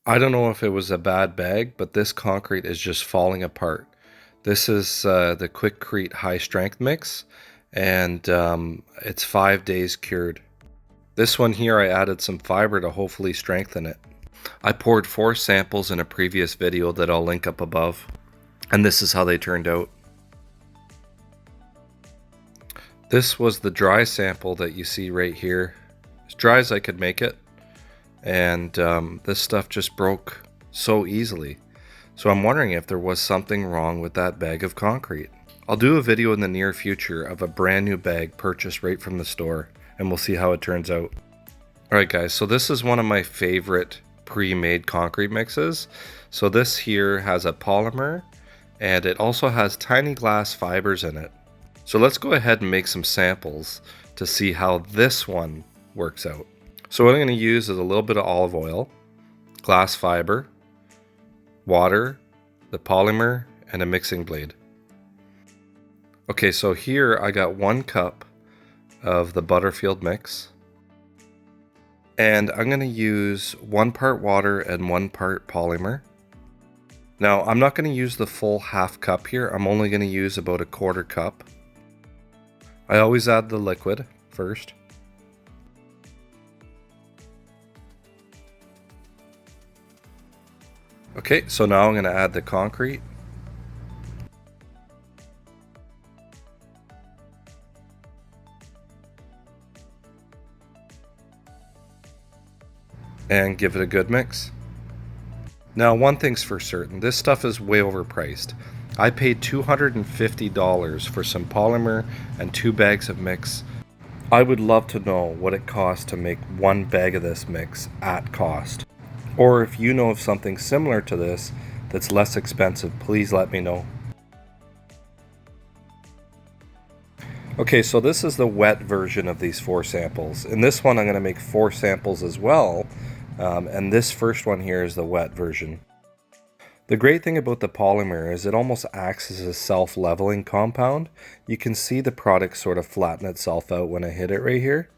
I don't know if it was a bad bag, but this concrete is just falling apart. This is the Quickcrete high strength mix, and it's 5 days cured. This one here, I added some fiber to hopefully strengthen it. I poured 4 samples in a previous video that I'll link up above, and this is how they turned out. This was the dry sample that you see right here. As dry as I could make it, and this stuff just broke so easily. So I'm wondering if there was something wrong with that bag of concrete. I'll do a video in the near future of a brand new bag purchased right from the store, and we'll see how it turns out. Alright guys, so this is one of my favorite pre-made concrete mixes. So this here has a polymer, and it also has tiny glass fibers in it. So let's go ahead and make some samples to see how this one works out. So what I'm going to use is a little bit of olive oil, glass fiber, water, the polymer, and a mixing blade. Okay, so here I got 1 cup of the Butterfield mix. And I'm going to use 1 part water and 1 part polymer. Now, I'm not going to use the full half cup here. I'm only going to use about a 1/4 cup. I always add the liquid first. Okay, so now I'm going to add the concrete. And give it a good mix. Now, one thing's for certain, this stuff is way overpriced. I paid $250 for some polymer and 2 bags of mix. I would love to know what it costs to make 1 bag of this mix at cost. Or if you know of something similar to this that's less expensive, please let me know. Okay, so this is the wet version of these 4 samples. In this one, I'm going to make 4 samples as well. And this first one here is the wet version. The great thing about the polymer is it almost acts as a self-leveling compound. You can see the product sort of flatten itself out when I hit it right here.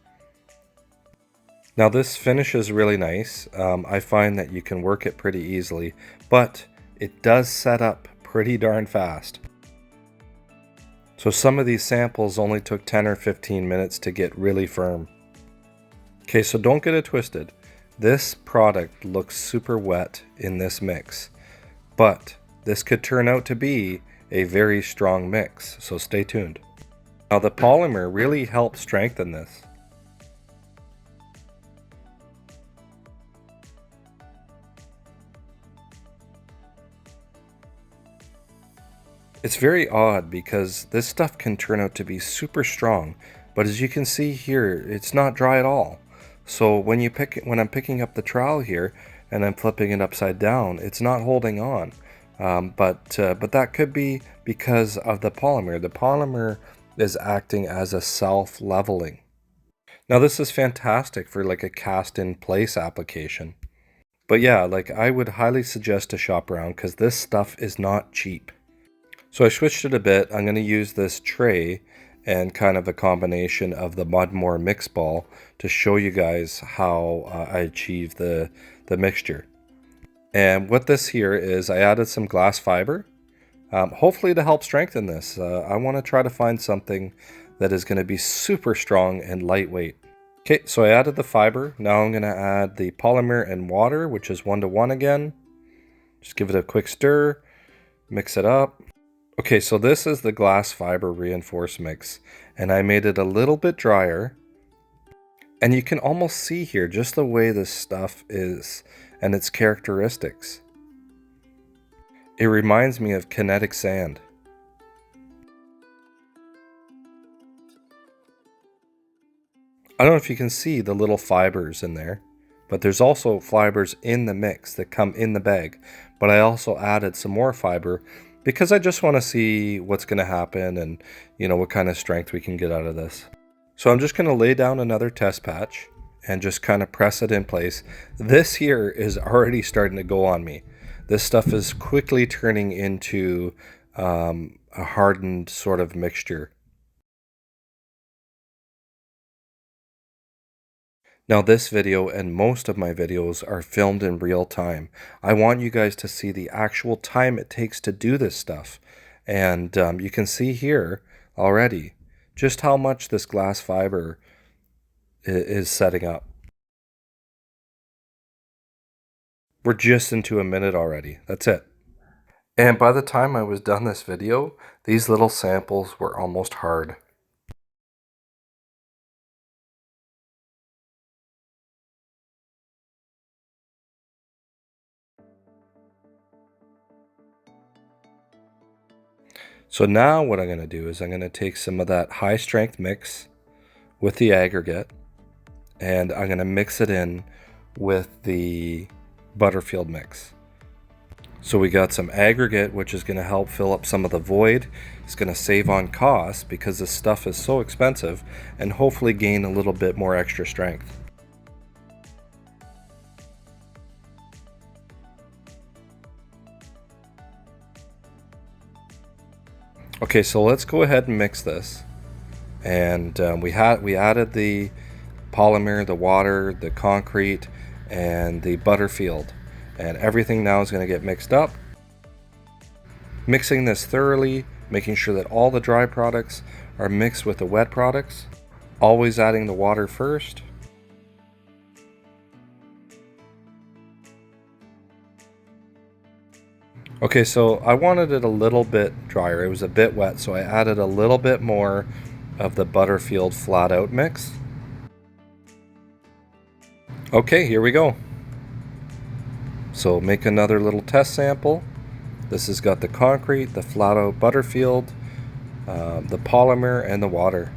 Now this finish is really nice. I find that you can work it pretty easily, but it does set up pretty darn fast. So some of these samples only took 10 or 15 minutes to get really firm. Okay, so don't get it twisted. This product looks super wet in this mix, but this could turn out to be a very strong mix, so stay tuned. Now the polymer really helps strengthen this. It's very odd because this stuff can turn out to be super strong, but as you can see here, it's not dry at all. So when I'm picking up the trowel here and I'm flipping it upside down, it's not holding on. But that could be because of the polymer. The polymer is acting as a self-leveling. Now this is fantastic for like a cast-in-place application. But yeah, like I would highly suggest to shop around because this stuff is not cheap. So I switched it a bit. I'm going to use this tray and kind of a combination of the Mudmore mix ball to show you guys how I achieve the mixture. And what this here is, I added some glass fiber, hopefully to help strengthen this. I want to try to find something that is going to be super strong and lightweight. Okay, so I added the fiber. Now I'm going to add the polymer and water, which is 1:1 again. Just give it a quick stir, mix it up. Okay, so this is the glass fiber reinforced mix, and I made it a little bit drier. And you can almost see here just the way this stuff is and its characteristics. It reminds me of kinetic sand. I don't know if you can see the little fibers in there, but there's also fibers in the mix that come in the bag. But I also added some more fiber because I just want to see what's going to happen and, you know, what kind of strength we can get out of this. So I'm just going to lay down another test patch and just kind of press it in place. This here is already starting to go on me. This stuff is quickly turning into a hardened sort of mixture. Now this video and most of my videos are filmed in real time. I want you guys to see the actual time it takes to do this stuff. And you can see here already just how much this glass fiber is setting up. We're just into a minute already. That's it. And by the time I was done this video, these little samples were almost hard. So now what I'm going to do is I'm going to take some of that high strength mix with the aggregate, and I'm going to mix it in with the Butterfield mix. So we got some aggregate, which is going to help fill up some of the void. It's going to save on costs because this stuff is so expensive, and hopefully gain a little bit more extra strength. Okay, so let's go ahead and mix this. And we added the polymer, the water, the concrete, and the Butterfield. And everything now is going to get mixed up. Mixing this thoroughly, making sure that all the dry products are mixed with the wet products. Always adding the water first. Okay, so I wanted it a little bit drier. It was a bit wet, so I added a little bit more of the Butterfield flat out mix. Okay, here we go. So make another little test sample. This has got the concrete, the flat out Butterfield, the polymer, and the water.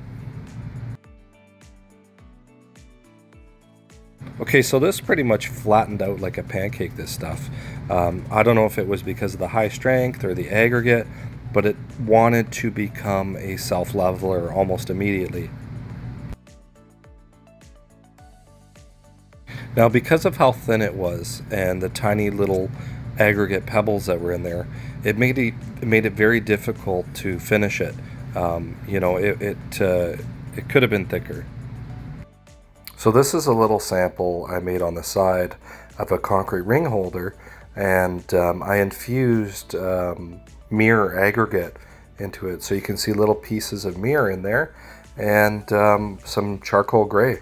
Okay, so this pretty much flattened out like a pancake, this stuff. I don't know if it was because of the high strength or the aggregate, but it wanted to become a self-leveler almost immediately. Now, because of how thin it was and the tiny little aggregate pebbles that were in there, it made it very difficult to finish it. You know, it could have been thicker. So this is a little sample I made on the side of a concrete ring holder, and I infused mirror aggregate into it, so you can see little pieces of mirror in there, and some charcoal gray.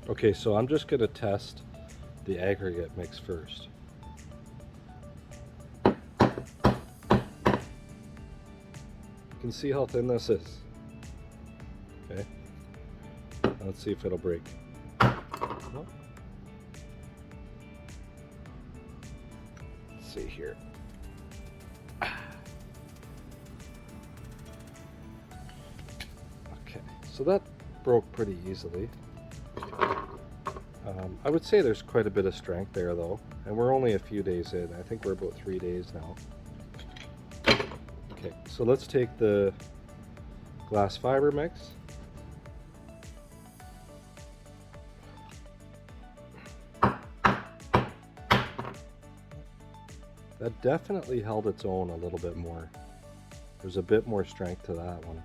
Okay, so I'm just going to test the aggregate mix first. You can see how thin this is. Okay, let's see if it'll break. Let's see here. Okay, so that broke pretty easily. I would say there's quite a bit of strength there though, and we're only a few days in. I think we're about 3 days now. Okay, so let's take the glass fiber mix. That definitely held its own a little bit more. There's a bit more strength to that one.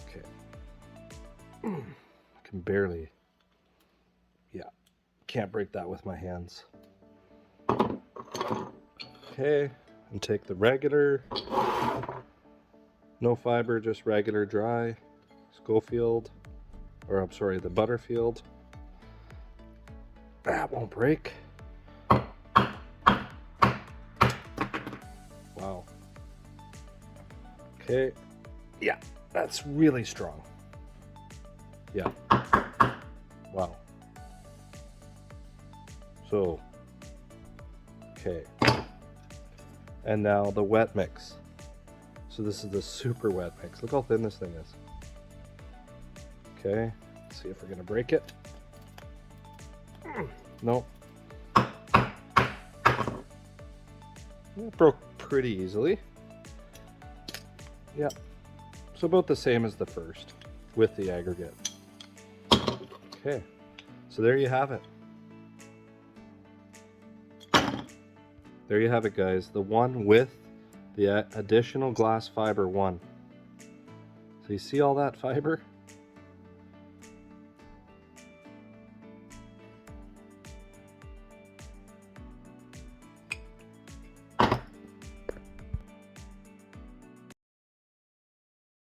Okay. Can barely, yeah, can't break that with my hands. Okay, and take the regular, no fiber, just regular dry Schofield, or I'm sorry, the Butterfield. That won't break. Wow. Okay, yeah, that's really strong. Yeah. Wow. So, okay. And now the wet mix. So this is the super wet mix. Look how thin this thing is. Okay, let's see if we're gonna break it. Nope. It broke pretty easily. Yeah. So about the same as the first with the aggregate. Okay, so there you have it. There you have it, guys. The one with the additional glass fiber one. So you see all that fiber?